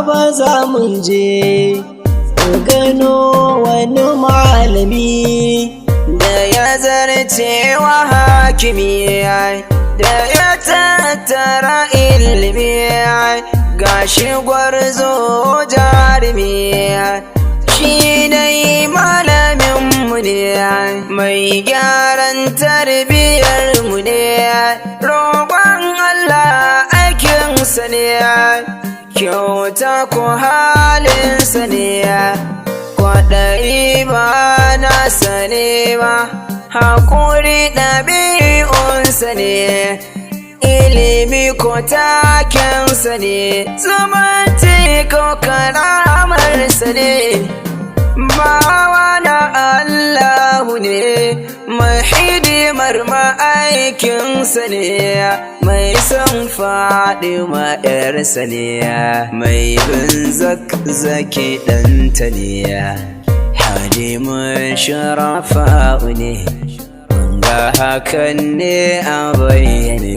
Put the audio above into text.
ba za mu je gano wani malami da ya zarce wa hakimi da ya tattara ilimi gashi gwarzo jarumi shi dai malaminmu ne mai gyaran tarbiyyarmu ne roƙon Allah aikinsa ne kyauta ko halinsa ne kwaɗayi ba nasa ne ba haƙuri ɗabi'unsa ne ilimi ko takensa ne zumunci ko karamarsa ne bawa na Allahu ne mai hidimar ma'aikinsa ne mai son Fadima ‘yarsa ne mai bin zaki ɗanta ne hadimin sharafa'u ne ga hakan ne a bayyane